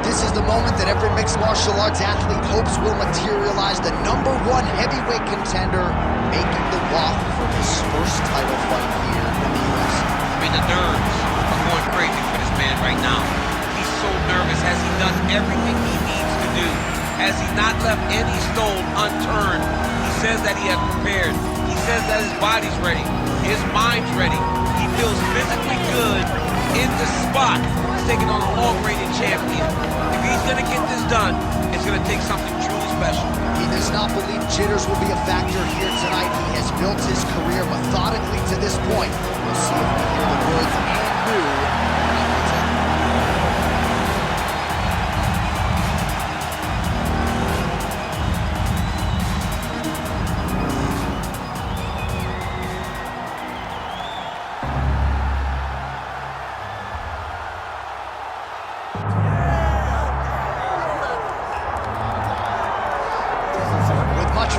This is the moment that every mixed martial arts athlete hopes will materialize. The #1 heavyweight contender making the walk for his first title fight here in the UFC. I mean, the nerves are going crazy for this man right now. He's so nervous. Has he done everything he needs to do? Has he not left any stone unturned? He says that he has prepared. He says that his body's ready. His mind's ready. He feels physically good in the spot. He's taking on a long-reigning champion. If he's going to get this done, it's going to take something truly special. He does not believe jitters will be a factor here tonight. He has built his career methodically to this point. We'll see if we hear the words "and new."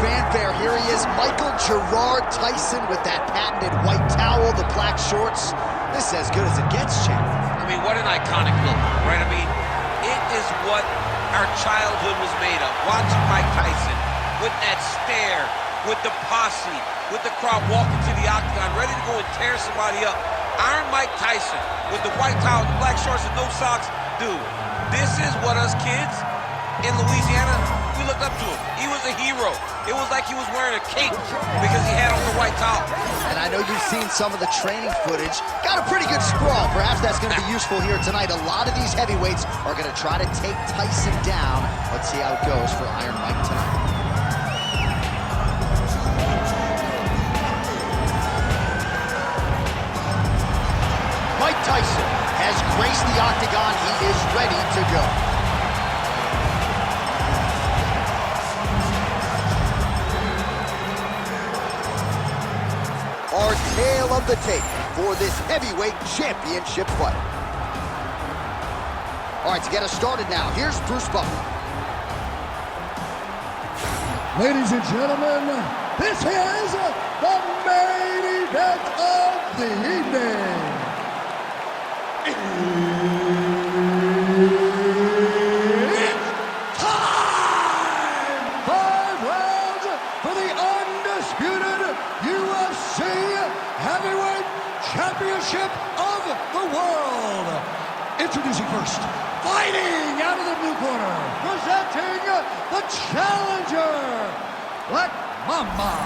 Fanfare, here he is, Michael Gerard Tyson with that patented white towel, the black shorts. This is as good as it gets, champ. I mean, what an iconic look, right? I mean, it is what our childhood was made of. Watching Mike Tyson with that stare, with the posse, with the crowd walking to the octagon, ready to go and tear somebody up. Iron Mike Tyson with the white towel, the black shorts, and no socks. Dude, this is what us kids in Louisiana, we looked up to him. He was a hero. It was like he was wearing a cape because he had on the white towel. And I know you've seen some of the training footage. Got a pretty good sprawl. Perhaps that's going to be useful here tonight. A lot of these heavyweights are going to try to take Tyson down. Let's see how it goes for Iron Mike tonight. Mike Tyson has graced the octagon. He is ready to go. Our tale of the tape for this heavyweight championship fight. All right, to get us started now, here's Bruce Buffer. Ladies and gentlemen, this is the main event of the evening. It's time! 5 rounds for the undisputed UFC Heavyweight Championship of the world. Introducing first, fighting out of the blue corner, presenting the challenger, Black Mamba.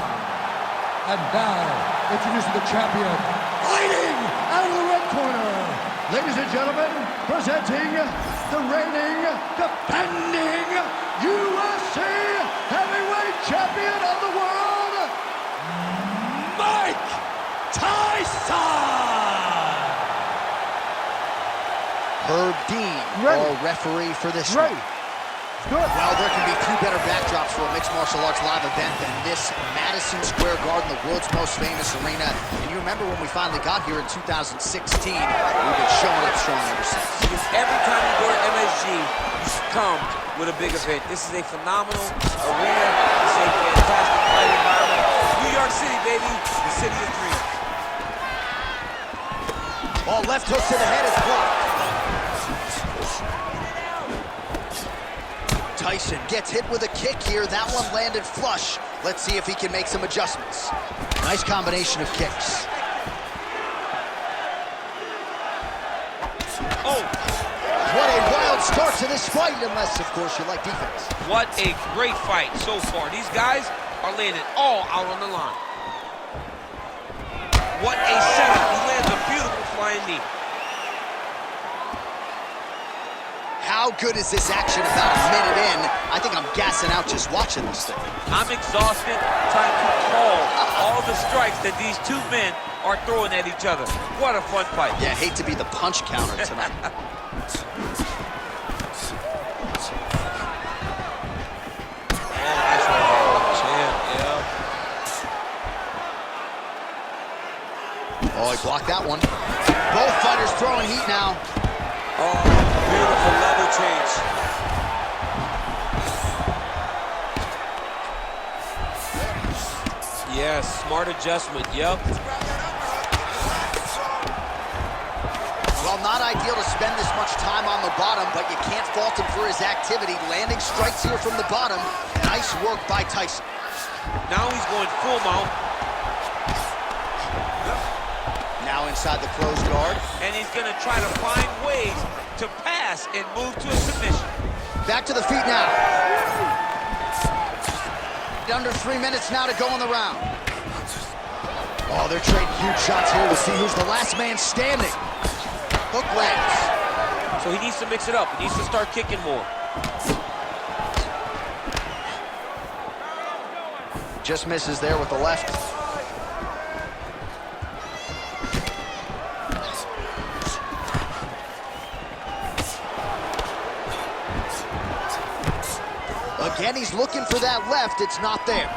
And now, introducing the champion, fighting out of the red corner. Ladies and gentlemen, presenting the reigning, defending UFC Heavyweight Champion of the world, Mike Tyson! Herb Dean, our referee for this one. Good. Well, there can be few better backdrops for a mixed martial arts live event than this Madison Square Garden, the world's most famous arena. And you remember when we finally got here in 2016, we've been showing up strong ever since. Because every time you go to MSG, you come with a big event. This is a phenomenal arena. It's a fantastic fight environment. New York City, baby, the city of dreams. Oh, left hook to the head is blocked. Tyson gets hit with a kick here. That one landed flush. Let's see if he can make some adjustments. Nice combination of kicks. Oh! What a wild start to this fight, unless, of course, you like defense. What a great fight so far. These guys are laying it all out on the line. What a setup. He lands a beautiful flying knee. How good is this action about a minute in? I think I'm gassing out just watching this thing. I'm exhausted trying to call all the strikes that these two men are throwing at each other. What a fun fight. Yeah, hate to be the punch counter tonight. Oh, he blocked that one. Both fighters throwing heat now. Oh, beautiful level change. Yes, smart adjustment, yep. Well, not ideal to spend this much time on the the bottom, but you can't fault him for his activity. Landing strikes here from the bottom. Nice work by Tyson. Now he's going full mount. Now inside the closed guard. And he's going to try to find ways to pass and move to a submission. Back to the feet now. Under 3 minutes now to go in the round. Oh, they're trading huge shots here to see who's the last man standing. Hook lands. So he needs to mix it up. He needs to start kicking more. Just misses there with the left. Again, he's looking for that left. It's not there.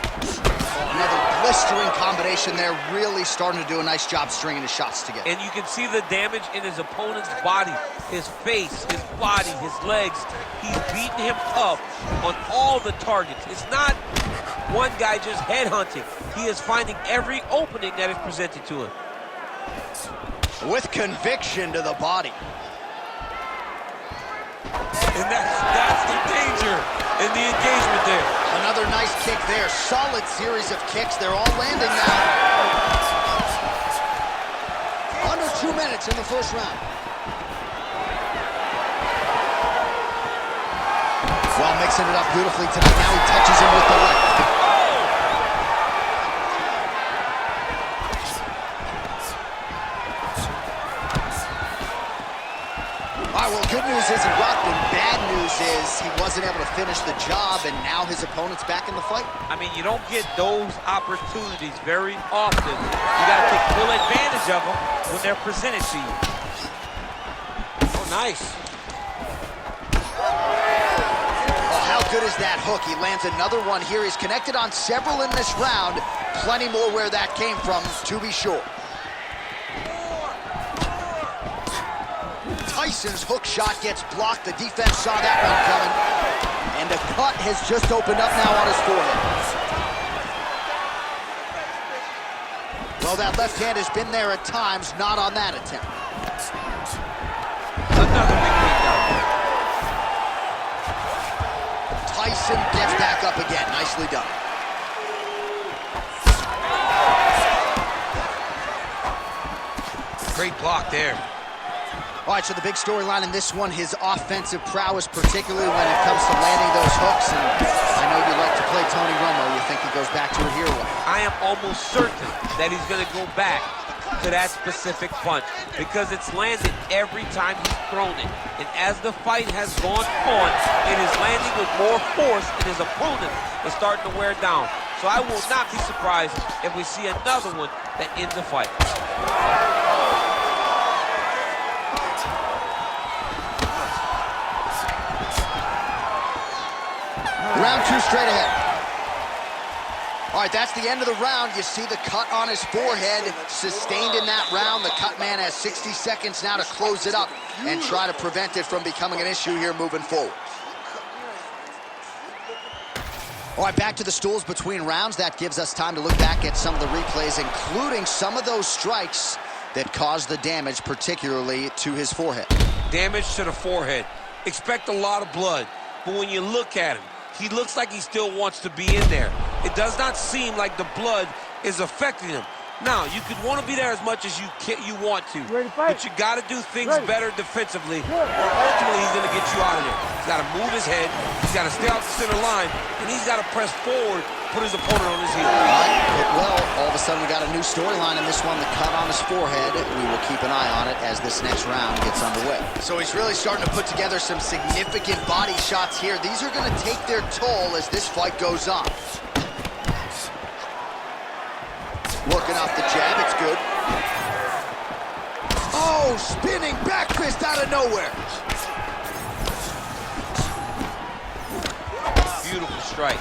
Another blistering combination there, really starting to do a nice job stringing his shots together. And you can see the damage in his opponent's body, his face, his body, his legs. He's beating him up on all the targets. It's not one guy just headhunting. He is finding every opening that is presented to him. With conviction to the body. And that's the danger in the engagement there. Another nice kick there. Solid series of kicks. They're all landing now. Under 2 minutes in the first round. Well, mixing it up beautifully tonight. Now he touches him with the left. All right, well, good news is he rocked him. Bad news is he wasn't able to finish the job, and now his opponent's back in the fight. I mean, you don't get those opportunities very often. You got to take full advantage of them when they're presented to you. Oh, nice. Oh, how good is that hook? He lands another one here. He's connected on several in this round. Plenty more where that came from, to be sure. Tyson's hook shot gets blocked. The defense saw that one coming. And the cut has just opened up now on his forehead. Well, that left hand has been there at times, not on that attempt. Another big takedown. Tyson gets back up again. Nicely done. Great block there. All right, so the big storyline in this one, his offensive prowess, particularly when it comes to landing those hooks. And I know you like to play Tony Romo. You think he goes back to it here? I am almost certain that he's going to go back to that specific punch because it's landed every time he's thrown it. And as the fight has gone on, it is landing with more force, and his opponent is starting to wear down. So I will not be surprised if we see another one that ends the fight. Round two straight ahead. All right, that's the end of the round. You see the cut on his forehead, sustained in that round. The cut man has 60 seconds now to close it up and try to prevent it from becoming an issue here moving forward. All right, back to the stools between rounds. That gives us time to look back at some of the replays, including some of those strikes that caused the damage, particularly to his forehead. Damage to the forehead. Expect a lot of blood, but when you look at him, he looks like he still wants to be in there. It does not seem like the blood is affecting him. Now, you could want to be there as much as you want to, but you got to do things better defensively, or ultimately he's going to get you out of there. He's got to move his head, he's got to stay out the center line, and he's got to press forward, put his opponent on his heel. All right, well, all of a sudden we got a new storyline in this one, the cut on his forehead. We will keep an eye on it as this next round gets underway. So he's really starting to put together some significant body shots here. These are going to take their toll as this fight goes on. Working off the jab, it's good. Oh, spinning back fist out of nowhere. Beautiful strike.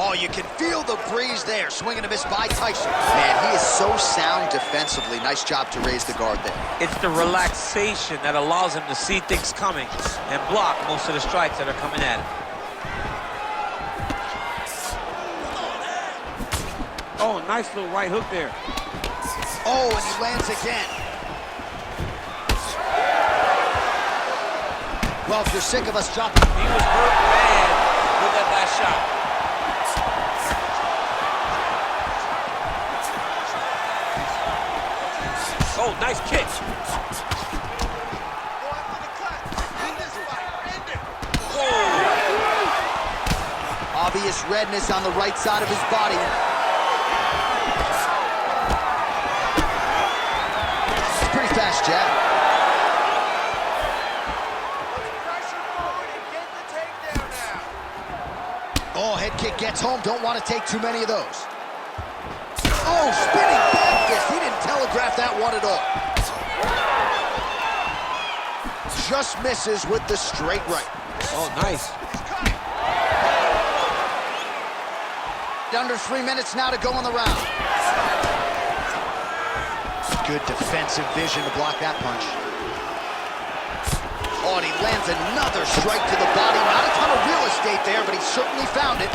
Oh, you can feel the breeze there. Swing and a miss by Tyson. Man, he is so sound defensively. Nice job to raise the guard there. It's the relaxation that allows him to see things coming and block most of the strikes that are coming at him. Oh, nice little right hook there. Oh, and he lands again. Well, if you're sick of us dropping... He was hurt bad with that last shot. Oh, nice kick. Oh. Obvious redness on the right side of his body. It's a pretty fast jab. Oh, head kick gets home. Don't want to take too many of those. Oh, spinning back fist. He didn't telegraph that one at all. Just misses with the straight right. Oh, nice. Under 3 minutes now to go in the round. Good defensive vision to block that punch. Oh, and he lands another strike to the body. Not a ton of real estate there, but he certainly found it.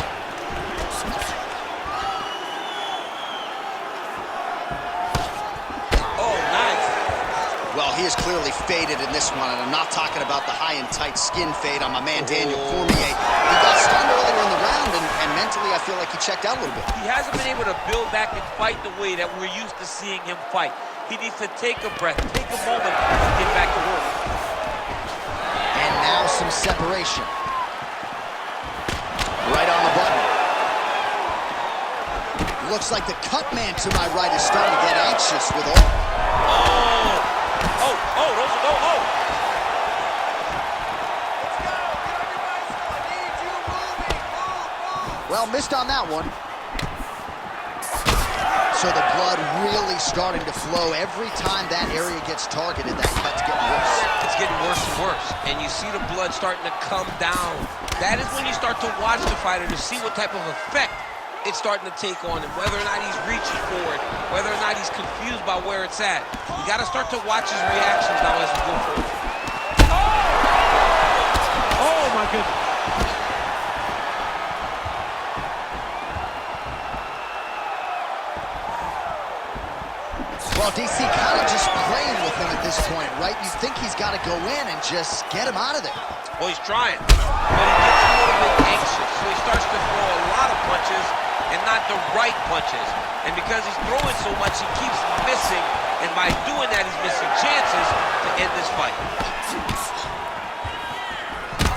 Oh, nice. Well, he is clearly faded in this one, and I'm not talking about the high and tight skin fade on my man Daniel Cormier. He got stunned earlier in the round, and mentally I feel like he checked out a little bit. He hasn't been able to build back and fight the way that we're used to seeing him fight. He needs to take a breath, take a moment, and get back to work. And now some separation. Right on the button. Looks like the cut man to my right is starting to get anxious with all. Those are go. Oh. Well, missed on that one. So the blood really starting to flow. Every time that area gets targeted, that cut's getting worse. It's getting worse and worse. And you see the blood starting to come down. That is when you start to watch the fighter to see what type of effect it's starting to take on him, whether or not he's reaching for it, whether or not he's confused by where it's at. You got to start to watch his reactions now as we go forward. Oh my goodness. Well, DC kind of just playing with him at this point, right? You think he's got to go in and just get him out of there. Well, he's trying, but he gets a little bit anxious, so he starts to throw a lot of punches and not the right punches. And because he's throwing so much, he keeps missing, and by doing that, he's missing chances to end this fight.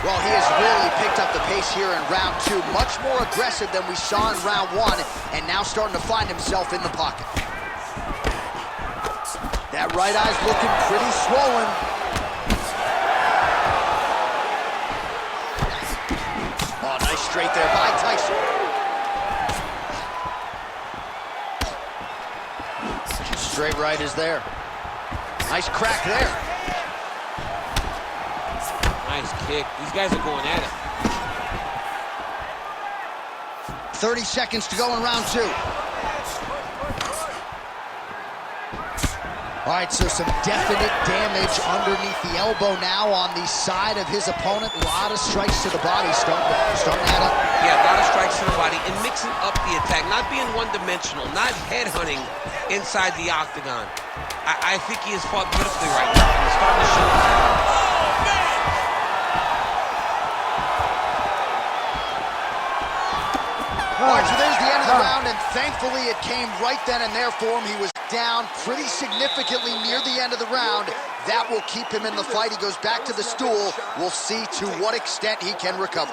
Well, he has really picked up the pace here in round 2. Much more aggressive than we saw in round 1, and now starting to find himself in the pocket. That right eye's looking pretty swollen. Oh, nice straight there by Tyson. Straight right is there. Nice crack there. Nice kick. These guys are going at it. 30 seconds to go in round 2. All right, so some definite damage underneath the elbow now on the side of his opponent. A lot of strikes to the body starting to add up. Yeah, a lot of strikes to the body and mixing up the attack, not being one-dimensional, not headhunting inside the octagon. I think he has fought beautifully right now. He's starting to show himself. All right, so there's the end of the round, and thankfully it came right then and there for him. He was down pretty significantly near the end of the round. That will keep him in the fight. He goes back to the stool. We'll see to what extent he can recover.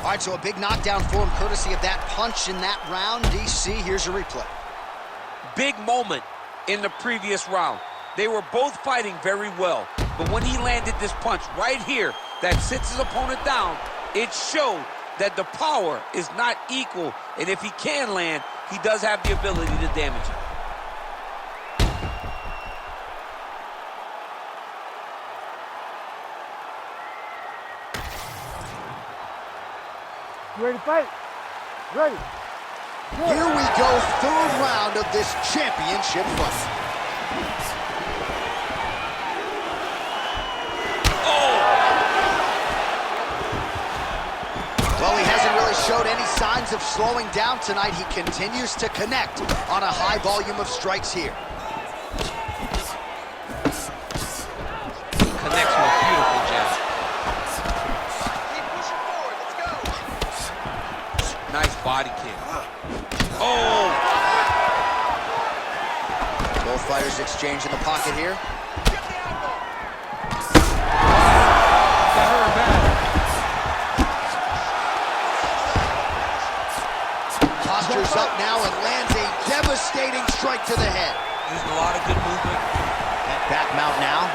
All right, so a big knockdown for him, courtesy of that punch in that round. DC, here's a replay. Big moment in the previous round. They were both fighting very well, but when he landed this punch right here that sits his opponent down, it showed that the power is not equal, and if he can land, he does have the ability to damage it. You ready to fight? Ready. Here we go, third round of this championship fight. Well, he hasn't really showed any signs of slowing down tonight. He continues to connect on a high volume of strikes here. Connects with a beautiful jab. Keep pushing forward. Let's go. Nice body kick. Oh! Both fighters exchange in the pocket here. Get the elbow. That hurt bad. Postures up now and lands a devastating strike to the head. Using a lot of good movement. And back mount now.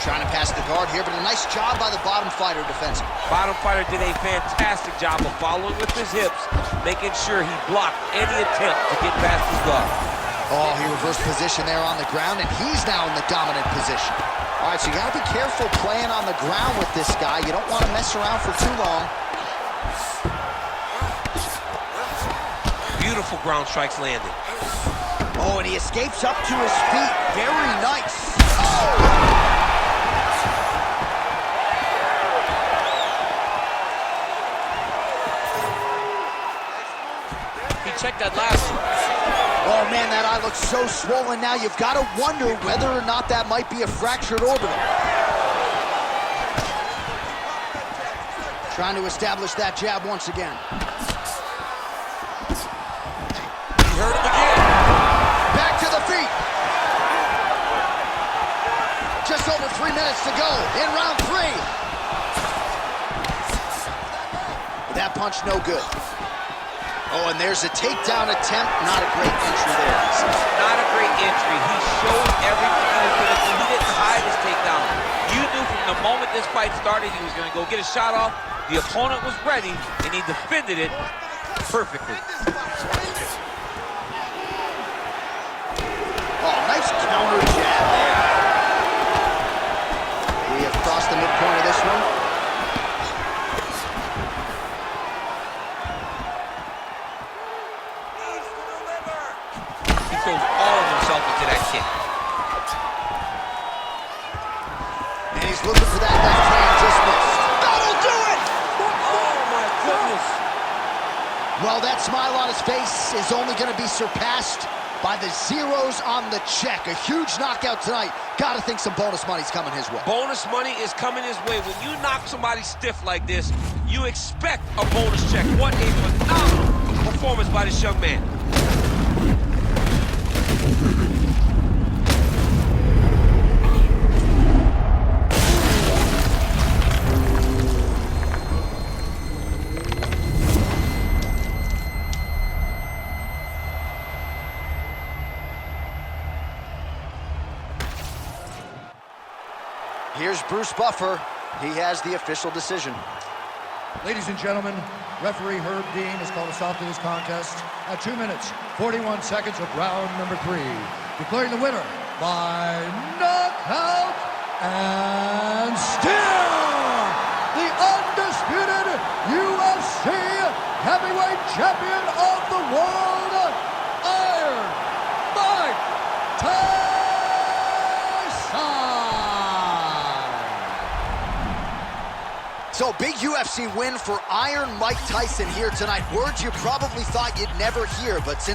Trying to pass the guard here, but a nice job by the bottom fighter defensively. Bottom fighter did a fantastic job of following with his hips, making sure he blocked any attempt to get past his guard. Oh, he reversed position there on the ground, and he's now in the dominant position. All right, so you got to be careful playing on the ground with this guy. You don't want to mess around for too long. Beautiful ground strikes landed. Oh, and he escapes up to his feet. Very nice. Oh! Check that last one. Oh, man, that eye looks so swollen now. You've got to wonder whether or not that might be a fractured orbital. Trying to establish that jab once again. He hurt him again. Back to the feet. Just over 3 minutes to go in round 3. That punch no good. Oh, and there's a takedown attempt. Not a great entry there. Not a great entry. He showed everything he was going to do. He didn't hide his takedown. You knew from the moment this fight started he was going to go get a shot off. The opponent was ready, and he defended it perfectly. Oh, nice counter jab there. We have crossed the midpoint of this one. Throws all of himself into that kick. And he's looking for that left hand, just missed. That'll do it! Oh my goodness. Well, that smile on his face is only going to be surpassed by the zeros on the check. A huge knockout tonight. Got to think some bonus money's coming his way. Bonus money is coming his way. When you knock somebody stiff like this, you expect a bonus check. What a phenomenal performance by this young man. Here's Bruce Buffer. He has the official decision. Ladies and gentlemen, referee Herb Dean has called a stop to this contest at 2 minutes, 41 seconds of round number 3. Declaring the winner by knockout and still the undisputed UFC heavyweight champion of the world, Iron Mike Tyson. So, big UFC win for Iron Mike Tyson here tonight. Words you probably thought you'd never hear, but since